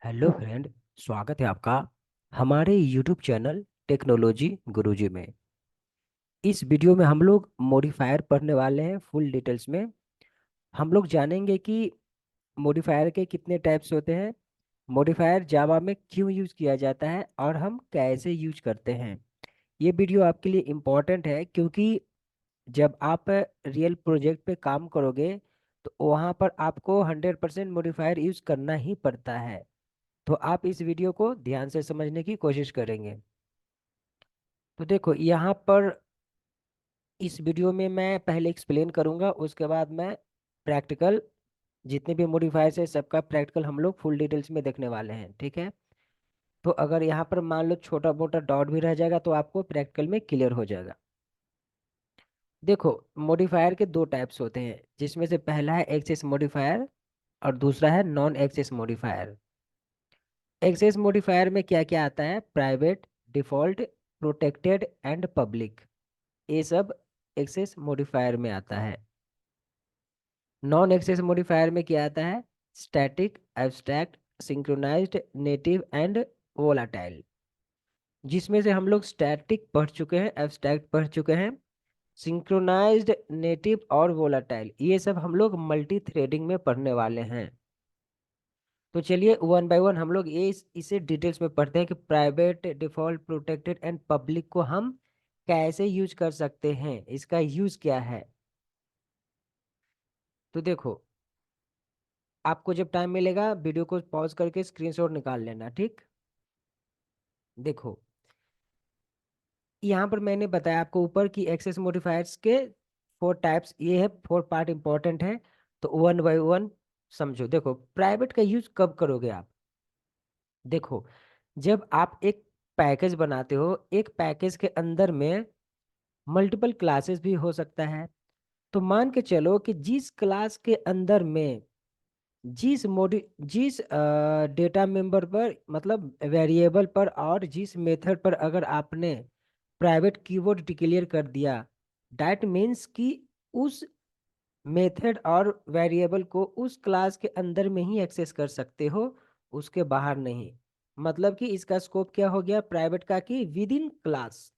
Hello friend. स्वागत है आपका हमारे यूट्यूब चैनल टेक्नोलॉजी गुरुजी में। इस वीडियो में हम लोग मॉडिफायर पढ़ने वाले हैं फुल डिटेल्स में। हम लोग जानेंगे कि मॉडिफायर के कितने टाइप्स होते हैं, मॉडिफायर जावा में क्यों यूज़ किया जाता है और हम कैसे यूज करते हैं। ये वीडियो आपके लिए इम्पॉर्टेंट है क्योंकि जब आप रियल प्रोजेक्ट पे काम करोगे तो वहाँ पर आपको 100% मॉडिफायर यूज़ करना ही पड़ता है। तो आप इस वीडियो को ध्यान से समझने की कोशिश करेंगे। तो देखो यहाँ पर इस वीडियो में मैं पहले एक्सप्लेन करूँगा, उसके बाद मैं प्रैक्टिकल जितने भी मॉडिफायर्स है सबका प्रैक्टिकल हम लोग फुल डिटेल्स में देखने वाले हैं, ठीक है। तो अगर यहाँ पर मान लो छोटा मोटा डाउट भी रह जाएगा तो आपको प्रैक्टिकल में क्लियर हो जाएगा। देखो, मॉडिफायर के दो टाइप्स होते हैं जिसमें से पहला है एक्सेस मॉडिफायर और दूसरा है non access modifier. Access modifier में क्या क्या आता है? Private, default, protected and public, ये सब एक्सेस मॉडिफायर में आता है। नॉन एक्सेस मॉडिफायर में क्या आता है? Static, abstract, synchronized, native and volatile. जिसमें से हम लोग स्टैटिक पढ़ चुके हैं, एब्स्ट्रैक्ट पढ़ चुके हैं, सिंक्रोनाइज्ड, नेटिव और वोलाटाइल ये सब हम लोग मल्टी थ्रेडिंग में पढ़ने वाले हैं। तो चलिए वन बाय वन हम लोग इसे डिटेल्स में पढ़ते हैं कि private, default, protected and public को हम कैसे यूज कर सकते हैं, इसका यूज क्या है। तो देखो, आपको जब टाइम मिलेगा वीडियो को पॉज करके स्क्रीनशॉट निकाल लेना, ठीक। देखो, यहाँ पर मैंने बताया आपको ऊपर की एक्सेस मॉडिफायर्स के फोर टाइप्स, ये है फोर पार्ट इंपॉर्टेंट है। तो वन बाय वन समझो। देखो, प्राइवेट का यूज कब करोगे आप? देखो, जब आप एक पैकेज बनाते हो, एक पैकेज के अंदर में मल्टीपल क्लासेस भी हो सकता है। तो मान के चलो कि जिस क्लास के अंदर में जिस डेटा मेंबर पर मतलब वेरिएबल पर और जिस मेथड पर अगर आपने प्राइवेट कीवर्ड डिक्लेयर कर दिया, दैट मीन्स कि उस मेथड और वेरिएबल को उस क्लास के अंदर में ही एक्सेस कर सकते हो, उसके बाहर नहीं। मतलब कि इसका स्कोप क्या हो गया प्राइवेट का, कि विद इन क्लास,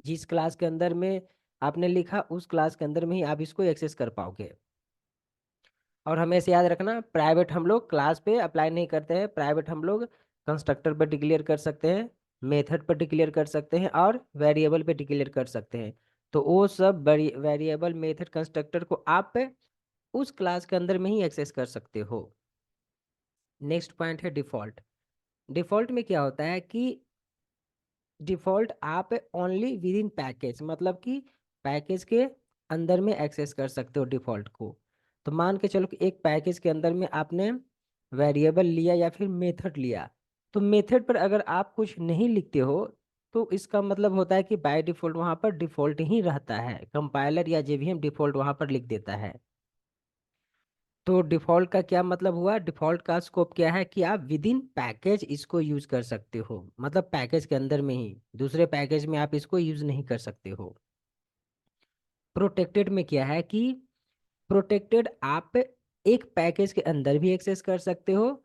जिस क्लास के अंदर में आपने लिखा उस क्लास के अंदर में ही आप इसको एक्सेस कर पाओगे। और हमेशा याद रखना, प्राइवेट हम लोग क्लास पे अप्लाई नहीं करते हैं, प्राइवेट हम लोग कंस्ट्रक्टर पर डिक्लेयर कर सकते हैं, मेथड पर डिक्लेयर कर सकते हैं और वेरिएबल पे डिक्लेयर कर सकते हैं। तो वो सब वेरिएबल, मेथड, कंस्ट्रक्टर को आप उस क्लास के अंदर में ही एक्सेस कर सकते हो। नेक्स्ट पॉइंट है डिफॉल्ट। डिफॉल्ट में क्या होता है कि डिफॉल्ट आप ओनली विद इन पैकेज, मतलब कि पैकेज के अंदर में एक्सेस कर सकते हो डिफॉल्ट को। तो मान के चलो कि एक पैकेज के अंदर में आपने वेरिएबल लिया या फिर मेथड लिया, तो मेथड पर अगर आप कुछ नहीं लिखते हो तो इसका मतलब होता है कि बाय डिफॉल्ट वहाँ पर डिफॉल्ट ही रहता है, कंपाइलर या जेवीएम डिफॉल्ट वहाँ पर लिख देता है। तो डिफॉल्ट का क्या मतलब हुआ? डिफॉल्ट का स्कोप क्या है कि आप विद इन पैकेज इसको यूज कर सकते हो, मतलब पैकेज के अंदर में ही, दूसरे पैकेज में आप इसको यूज नहीं कर सकते हो। प्रोटेक्टेड में क्या है कि प्रोटेक्टेड आप एक पैकेज के अंदर भी एक्सेस कर सकते हो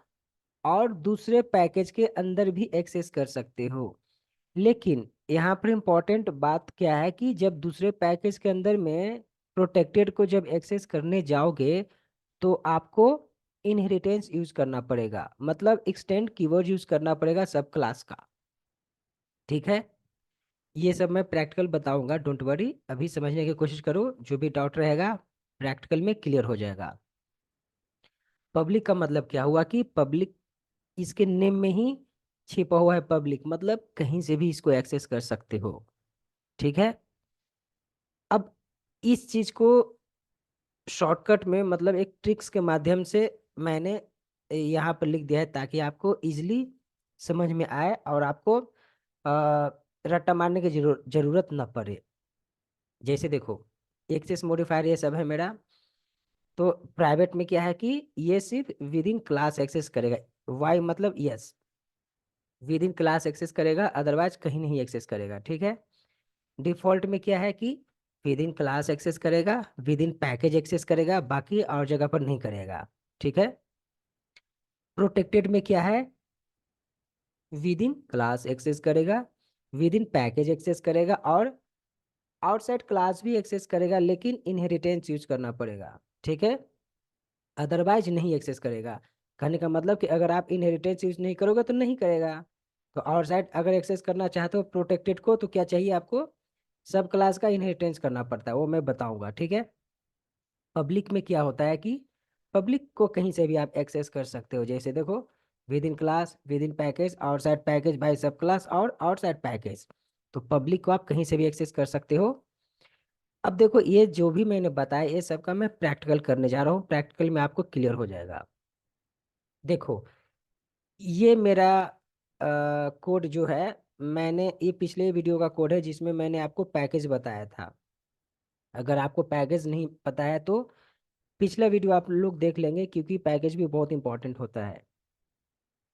और दूसरे पैकेज के अंदर भी एक्सेस कर सकते हो। लेकिन यहाँ पर इंपॉर्टेंट बात क्या है कि जब दूसरे पैकेज के अंदर में प्रोटेक्टेड को जब एक्सेस करने जाओगे तो आपको इनहेरिटेंस यूज करना पड़ेगा, मतलब एक्सटेंड कीवर्ड यूज करना पड़ेगा सब क्लास का, ठीक है। ये सब मैं प्रैक्टिकल बताऊंगा, डोंट वरी, अभी समझने की कोशिश करो, जो भी डाउट रहेगा प्रैक्टिकल में क्लियर हो जाएगा। पब्लिक का मतलब क्या हुआ कि पब्लिक इसके नेम में ही छिपा हुआ है, पब्लिक मतलब कहीं से भी इसको एक्सेस कर सकते हो, ठीक है। अब इस चीज को शॉर्टकट में, मतलब एक ट्रिक्स के माध्यम से मैंने यहाँ पर लिख दिया है ताकि आपको इजीली समझ में आए और आपको रट्टा मारने की जरूरत ना पड़े। जैसे देखो, एक्सेस मॉडिफायर ये सब है मेरा। तो प्राइवेट में क्या है कि ये सिर्फ विद इन क्लास एक्सेस करेगा, वाई मतलब yes, within class access करेगा, अदरवाइज कहीं नहीं एक्सेस करेगा, ठीक है। डिफॉल्ट में क्या है कि विद इन क्लास एक्सेस करेगा, विद इन पैकेज एक्सेस करेगा, बाकी और जगह पर नहीं करेगा, ठीक है। प्रोटेक्टेड में क्या है, विद इन क्लास एक्सेस करेगा, विद इन पैकेज एक्सेस करेगा, और आउटसाइड क्लास भी एक्सेस करेगा, लेकिन इनहेरिटेंस यूज करना पड़ेगा। ठीक है, अदरवाइज नहीं एक्सेस करेगा। कहने का मतलब कि अगर आप इनहेरिटेंस यूज नहीं करोगे तो नहीं करेगा। तो आउटसाइड अगर एक्सेस करना चाहते हो प्रोटेक्टेड को, तो क्या चाहिए आपको, सब क्लास का इनहेरिटेंस करना पड़ता है, वो मैं बताऊंगा। ठीक है, पब्लिक में क्या होता है कि पब्लिक को कहीं से भी आप एक्सेस कर सकते हो। जैसे देखो, within class, within package, outside package by subclass और आउटसाइड पैकेज। तो पब्लिक को आप कहीं से भी एक्सेस कर सकते हो। अब देखो, ये जो भी मैंने बताया ये सब का मैं प्रैक्टिकल करने जा रहा हूँ, प्रैक्टिकल में आपको क्लियर हो जाएगा। देखो, ये मेरा कोड जो है, मैंने ये पिछले वीडियो का कोड है जिसमें मैंने आपको पैकेज बताया था। अगर आपको पैकेज नहीं पता है तो पिछला वीडियो आप लोग देख लेंगे, क्योंकि पैकेज भी बहुत इंपॉर्टेंट होता है।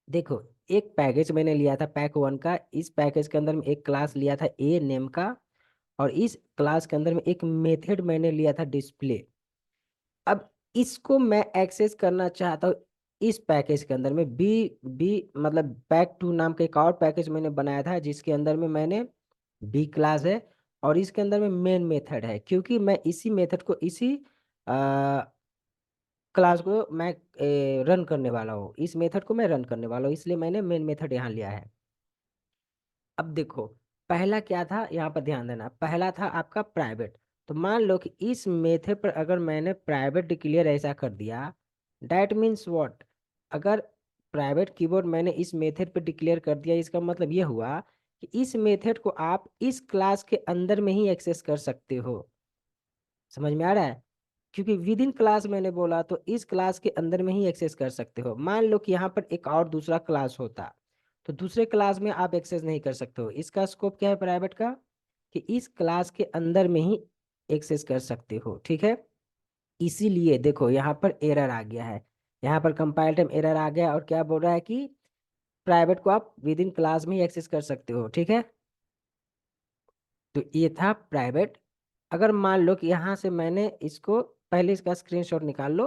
देखो, एक पैकेज मैंने लिया था पैक वन का। इस पैकेज के अंदर में एक क्लास लिया था ए नेम का, और इस क्लास के अंदर में एक मेथड मैंने लिया था डिस्प्ले। अब इसको मैं एक्सेस करना चाहता हूँ इस पैकेज के अंदर में, बी बी मतलब बैक टू नाम का एक और पैकेज मैंने बनाया था, जिसके अंदर में मैंने बी क्लास है, और इसके अंदर में मेन मेथड है। क्योंकि मैं इसी मेथड को, इसी क्लास को मैं रन करने वाला हूँ, इस मेथड को मैं रन करने वाला हूँ, इसलिए मैंने मेन मेथड यहाँ लिया है। अब देखो, पहला क्या था, यहाँ पर ध्यान देना, पहला था आपका प्राइवेट। तो मान लो कि इस मेथड पर अगर मैंने प्राइवेट डिक्लेयर ऐसा कर दिया, डैट मीन्स व्हाट, अगर प्राइवेट कीवर्ड मैंने इस मेथड पर डिक्लेयर कर दिया, इसका मतलब ये हुआ कि इस मेथड को आप इस क्लास के अंदर में ही एक्सेस कर सकते हो। समझ में आ रहा है, क्योंकि विद इन क्लास मैंने बोला, तो इस क्लास के अंदर में ही एक्सेस कर सकते हो। मान लो कि यहाँ पर एक और दूसरा क्लास होता, तो दूसरे क्लास में आप एक्सेस नहीं कर सकते हो। इसका स्कोप क्या है प्राइवेट का, कि इस क्लास के अंदर में ही एक्सेस कर सकते हो। ठीक है, इसीलिए देखो यहाँ पर एरर आ गया है, यहाँ पर कंपाइल टाइम एरर आ गया, और क्या बोल रहा है कि प्राइवेट को आप विद इन क्लास में ही एक्सेस कर सकते हो। ठीक है, तो ये था प्राइवेट। अगर मान लो कि यहाँ से मैंने इसको, पहले इसका स्क्रीनशॉट निकाल लो,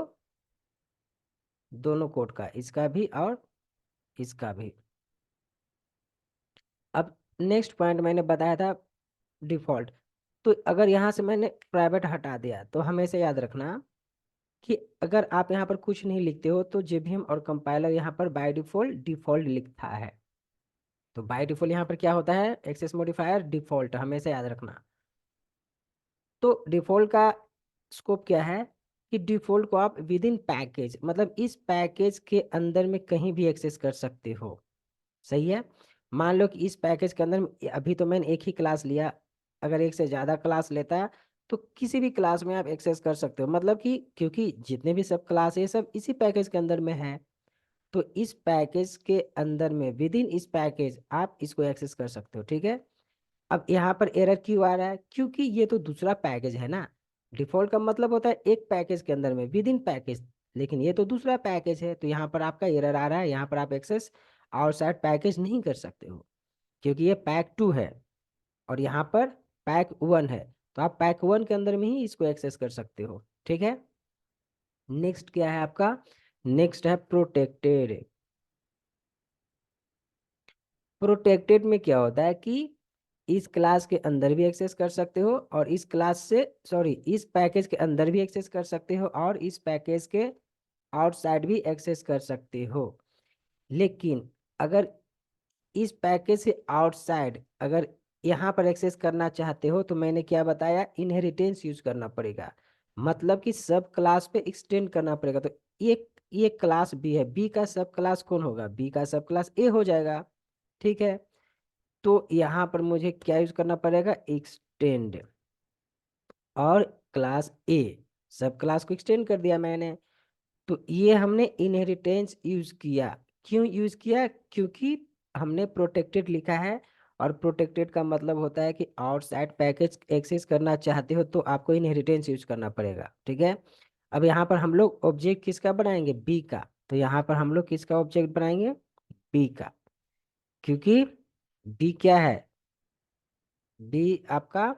दोनों कोड का, इसका भी और इसका भी। अब नेक्स्ट पॉइंट मैंने बताया था डिफॉल्ट। तो अगर यहाँ से मैंने प्राइवेट हटा दिया, तो हमेशा याद रखना कि अगर आप यहाँ पर कुछ नहीं लिखते हो तो जेवीएम और कंपाइलर यहाँ पर बाय डिफॉल्ट डिफॉल्ट लिखता है। तो बाय डिफॉल्ट यहाँ पर क्या होता है, एक्सेस मॉडिफायर डिफॉल्ट, हमेशा याद रखना। तो डिफॉल्ट का स्कोप क्या है, कि डिफॉल्ट को आप विद इन पैकेज, मतलब इस पैकेज के अंदर में कहीं भी एक्सेस कर सकते हो। सही है, मान लो कि इस पैकेज के अंदर अभी तो मैंने एक ही क्लास लिया, अगर एक से ज़्यादा क्लास लेता है तो किसी भी क्लास में आप एक्सेस कर सकते हो। मतलब कि क्योंकि जितने भी सब क्लास है सब इसी पैकेज के अंदर में है, तो इस पैकेज के अंदर में विद इन इस पैकेज आप इसको एक्सेस कर सकते हो। ठीक है, अब यहाँ पर एरर क्यों आ रहा है, क्योंकि ये तो दूसरा पैकेज है ना। डिफॉल्ट का मतलब होता है एक पैकेज के अंदर में विद इन पैकेज, लेकिन ये तो दूसरा पैकेज है, तो यहाँ पर आपका एरर आ रहा है। यहाँ पर आप एक्सेस आउटसाइड पैकेज नहीं कर सकते हो, क्योंकि ये पैक टू है और यहाँ पर पैक वन है। तो आप पैक वन के अंदर में ही इसको एक्सेस कर सकते हो। ठीक है, नेक्स्ट क्या है आपका, नेक्स्ट है प्रोटेक्टेड। प्रोटेक्टेड में क्या होता है कि इस क्लास के अंदर भी एक्सेस कर सकते हो, और इस क्लास से, सॉरी, इस पैकेज के अंदर भी एक्सेस कर सकते हो, और इस पैकेज के आउटसाइड भी एक्सेस कर सकते हो। लेकिन अगर इस पैकेज से आउटसाइड अगर यहाँ पर एक्सेस करना चाहते हो, तो मैंने क्या बताया, इनहेरिटेंस यूज करना पड़ेगा। मतलब कि सब क्लास पे एक्सटेंड करना पड़ेगा। तो ये क्लास बी है, बी का सब क्लास कौन होगा, बी का सब क्लास ए हो जाएगा। ठीक है, तो यहाँ पर मुझे क्या यूज करना पड़ेगा, एक्सटेंड, और क्लास ए, सब क्लास को एक्सटेंड कर दिया मैंने। तो ये हमने इनहेरिटेंस यूज किया। क्यों यूज किया, क्योंकि हमने प्रोटेक्टेड लिखा है, और प्रोटेक्टेड का मतलब होता है कि आउटसाइड पैकेज एक्सेस करना चाहते हो तो आपको इनहेरिटेंस यूज करना पड़ेगा। ठीक है, अब यहाँ पर हम लोग ऑब्जेक्ट किसका बनाएंगे, बी का। तो यहाँ पर हम लोग किसका ऑब्जेक्ट बनाएंगे, बी का, क्योंकि बी क्या है, बी आपका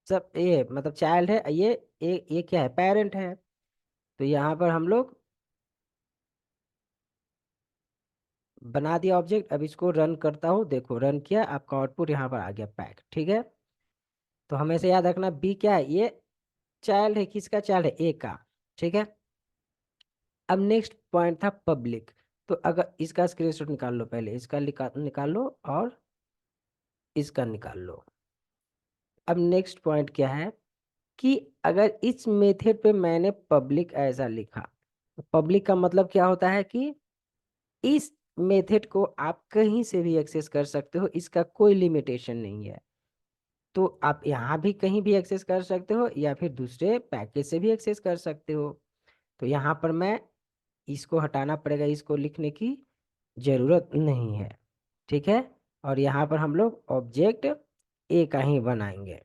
सब ए मतलब चाइल्ड है, ये क्या है, पेरेंट है। तो यहाँ पर हम लोग बना दिया ऑब्जेक्ट। अब इसको रन करता हूँ, देखो रन किया, आपका आउटपुट यहाँ पर आ गया पैक। ठीक है, तो हमेशा याद रखना बी क्या है, ये चाइल्ड है, किसका चाइल्ड है, ए का। ठीक है, अब नेक्स्ट पॉइंट था पब्लिक। तो अगर इसका स्क्रीनशॉट निकाल लो, पहले इसका निकाल लो और इसका निकाल लो। अब नेक्स्ट पॉइंट क्या है कि अगर इस मेथड पे मैंने पब्लिक ऐसा लिखा, पब्लिक का मतलब क्या होता है कि इस मेथड को आप कहीं से भी एक्सेस कर सकते हो, इसका कोई लिमिटेशन नहीं है। तो आप यहाँ भी कहीं भी एक्सेस कर सकते हो या फिर दूसरे पैकेज से भी एक्सेस कर सकते हो। तो यहाँ पर मैं इसको हटाना पड़ेगा, इसको लिखने की जरूरत नहीं है। ठीक है, और यहाँ पर हम लोग ऑब्जेक्ट ए का ही बनाएंगे।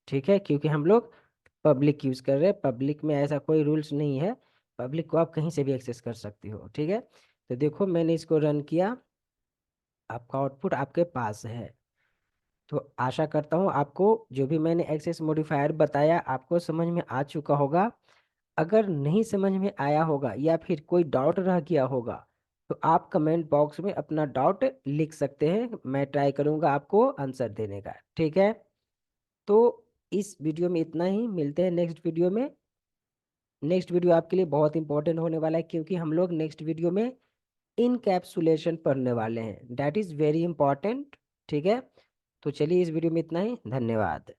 ठीक है, क्योंकि हम लोग पब्लिक यूज कर रहे हैं, पब्लिक में ऐसा कोई रूल्स नहीं है, पब्लिक को आप कहीं से भी एक्सेस कर सकते हो। ठीक है, तो देखो मैंने इसको रन किया, आपका आउटपुट आपके पास है। तो आशा करता हूँ आपको जो भी मैंने एक्सेस मॉडिफायर बताया आपको समझ में आ चुका होगा। अगर नहीं समझ में आया होगा या फिर कोई डाउट रह गया होगा तो आप कमेंट बॉक्स में अपना डाउट लिख सकते हैं, मैं ट्राई करूंगा आपको आंसर देने का। ठीक है, तो इस वीडियो में इतना ही, मिलते हैं नेक्स्ट वीडियो में। नेक्स्ट वीडियो आपके लिए बहुत इंपॉर्टेंट होने वाला है क्योंकि हम लोग नेक्स्ट वीडियो में इनकैप्सुलेशन पढ़ने वाले हैं, दैट इज़ वेरी इंपॉर्टेंट। ठीक है, तो चलिए इस वीडियो में इतना ही, धन्यवाद।